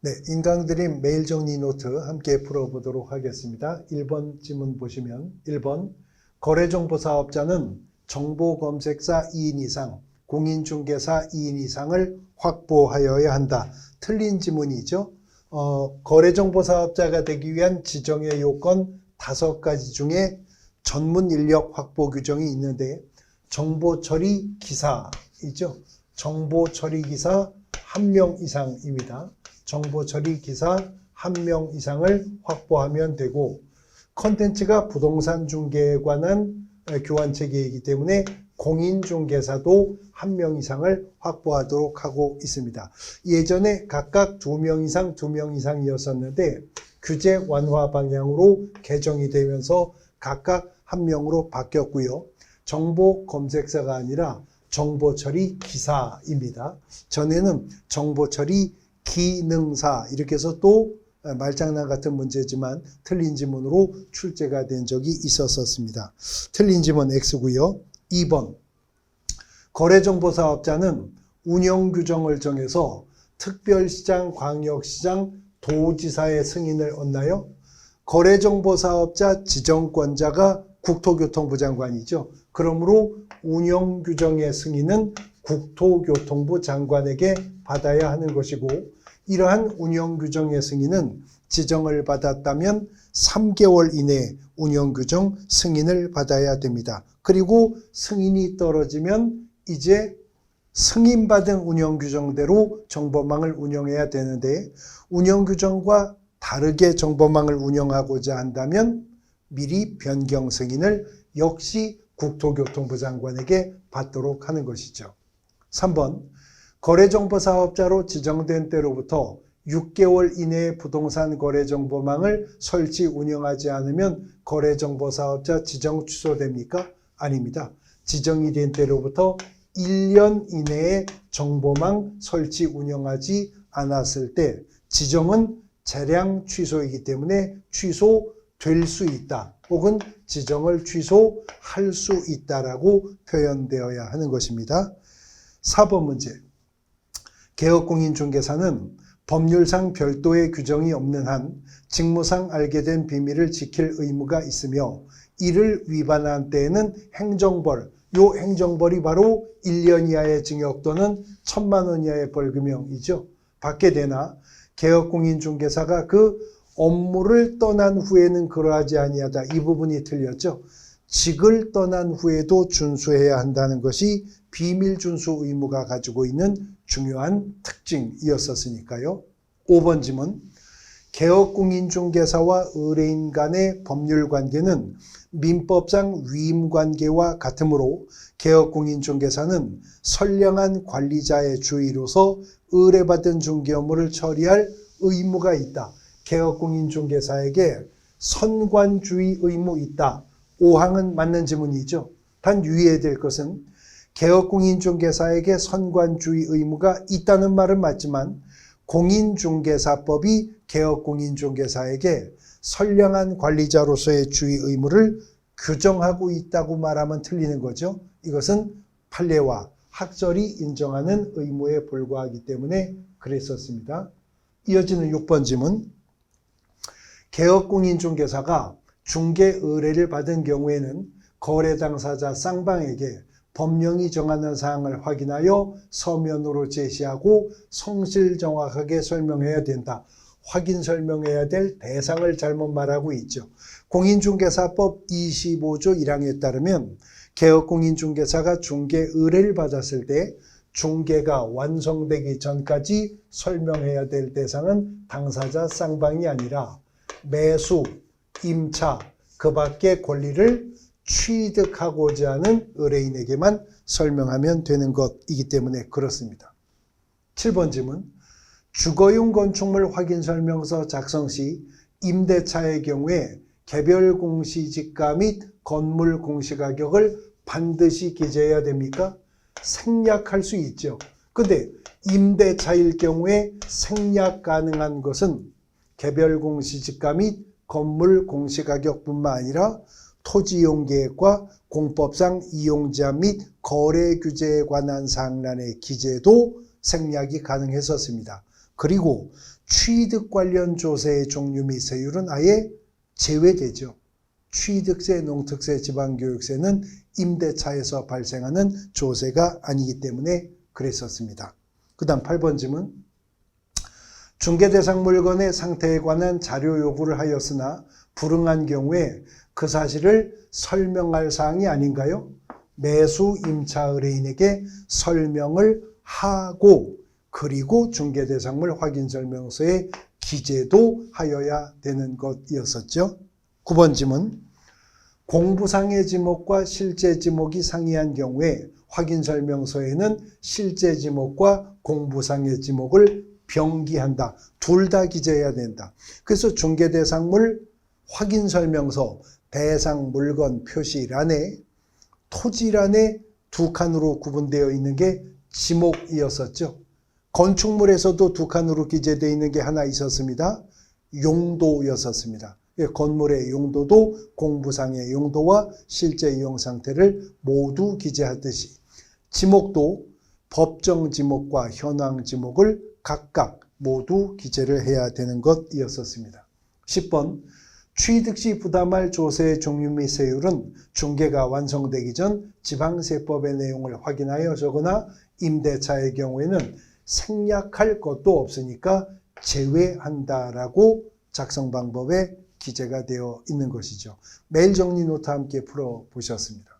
네, 인강드림 메일 정리 노트 함께 풀어보도록 하겠습니다. 1번 지문 보시면 1번 거래정보사업자는 정보검색사 2인 이상, 공인중개사 2인 이상을 확보하여야 한다. 틀린 지문이죠. 거래정보사업자가 되기 위한 지정의 요건 5가지 중에 전문 인력 확보 규정이 있는데 정보처리 기사이죠. 정보처리 기사 1명 이상입니다. 정보처리 기사 1명 이상을 확보하면 되고 컨텐츠가 부동산 중개에 관한 교환체계이기 때문에 공인중개사도 1명 이상을 확보하도록 하고 있습니다. 예전에 각각 2명 이상, 2명 이상이었었는데 규제 완화 방향으로 개정이 되면서 각각 1명으로 바뀌었고요. 정보검색사가 아니라 정보처리 기사입니다. 전에는 정보처리 기능사 이렇게 해서 또 말장난 같은 문제지만 틀린 지문으로 출제가 된 적이 있었습니다. 틀린 지문 X고요. 2번 거래정보사업자는 운영규정을 정해서 특별시장, 광역시장, 도지사의 승인을 얻나요? 거래정보사업자 지정권자가 국토교통부 장관이죠. 그러므로 운영규정의 승인은 국토교통부 장관에게 받아야 하는 것이고 이러한 운영규정의 승인은 지정을 받았다면 3개월 이내에 운영규정 승인을 받아야 됩니다. 그리고 승인이 떨어지면 이제 승인받은 운영규정대로 정보망을 운영해야 되는데 운영규정과 다르게 정보망을 운영하고자 한다면 미리 변경 승인을 역시 국토교통부 장관에게 받도록 하는 것이죠. 3번 거래정보사업자로 지정된 때로부터 6개월 이내에 부동산 거래정보망을 설치 운영하지 않으면 거래정보사업자 지정 취소됩니까? 아닙니다. 지정이 된 때로부터 1년 이내에 정보망 설치 운영하지 않았을 때 지정은 재량 취소이기 때문에 취소될 수 있다. 혹은 지정을 취소할 수 있다라고 표현되어야 하는 것입니다. 4번 문제. 개업공인중개사는 법률상 별도의 규정이 없는 한 직무상 알게 된 비밀을 지킬 의무가 있으며 이를 위반한 때에는 행정벌, 요 행정벌이 바로 1년 이하의 징역 또는 1,000만 원 이하의 벌금형이죠. 받게 되나 개업공인중개사가 그 업무를 떠난 후에는 그러하지 아니하다. 이 부분이 틀렸죠. 직을 떠난 후에도 준수해야 한다는 것이 비밀 준수 의무가 가지고 있는 중요한 특징이었었으니까요. 5번 지문. 개업공인중개사와 의뢰인 간의 법률 관계는 민법상 위임관계와 같으므로 개업공인중개사는 선량한 관리자의 주의로서 의뢰받은 중개 업무를 처리할 의무가 있다. 개업공인중개사에게 선관주의 의무 있다. 5항은 맞는 지문이죠. 단 유의해야 될 것은 개업공인중개사에게 선관주의 의무가 있다는 말은 맞지만 공인중개사법이 개업공인중개사에게 선량한 관리자로서의 주의 의무를 규정하고 있다고 말하면 틀리는 거죠. 이것은 판례와 학설이 인정하는 의무에 불과하기 때문에 그랬었습니다. 이어지는 6번 지문. 개업공인중개사가 중개 의뢰를 받은 경우에는 거래 당사자 쌍방에게 법령이 정하는 사항을 확인하여 서면으로 제시하고 성실 정확하게 설명해야 된다. 확인 설명해야 될 대상을 잘못 말하고 있죠. 공인중개사법 25조 1항에 따르면 개업공인중개사가 중개 의뢰를 받았을 때 중개가 완성되기 전까지 설명해야 될 대상은 당사자 쌍방이 아니라 매수, 임차, 그 밖의 권리를 취득하고자 하는 의뢰인에게만 설명하면 되는 것이기 때문에 그렇습니다. 7번 질문. 주거용 건축물 확인 설명서 작성 시 임대차의 경우에 개별 공시지가 및 건물 공시가격을 반드시 기재해야 됩니까? 생략할 수 있죠. 근데 임대차일 경우에 생략 가능한 것은 개별 공시지가 및 건물 공시가격뿐만 아니라 토지이용계획과 공법상 이용자 및 거래 규제에 관한 사항란의 기재도 생략이 가능했었습니다. 그리고 취득 관련 조세의 종류 및 세율은 아예 제외되죠. 취득세, 농특세, 지방교육세는 임대차에서 발생하는 조세가 아니기 때문에 그랬었습니다. 그 다음 8번 질문. 중개대상 물건의 상태에 관한 자료 요구를 하였으나 불응한 경우에 그 사실을 설명할 사항이 아닌가요? 매수 임차 의뢰인에게 설명을 하고 그리고 중개대상물 확인설명서에 기재도 하여야 되는 것이었었죠. 9번 질문. 공부상의 지목과 실제 지목이 상이한 경우에 확인설명서에는 실제 지목과 공부상의 지목을 병기한다. 둘 다 기재해야 된다. 그래서 중개대상물 확인설명서 대상 물건 표시란에 토지란에 두 칸으로 구분되어 있는 게 지목이었었죠. 건축물에서도 두 칸으로 기재되어 있는 게 하나 있었습니다. 용도였었습니다. 건물의 용도도 공부상의 용도와 실제 이용 상태를 모두 기재하듯이 지목도 법정 지목과 현황 지목을 각각 모두 기재를 해야 되는 것이었었습니다. 10번. 취득 시 부담할 조세의 종류 및 세율은 중개가 완성되기 전 지방세법의 내용을 확인하여 적으나 임대차의 경우에는 생략할 것도 없으니까 제외한다라고 작성 방법에 기재가 되어 있는 것이죠. 메일 정리 노트 함께 풀어보셨습니다.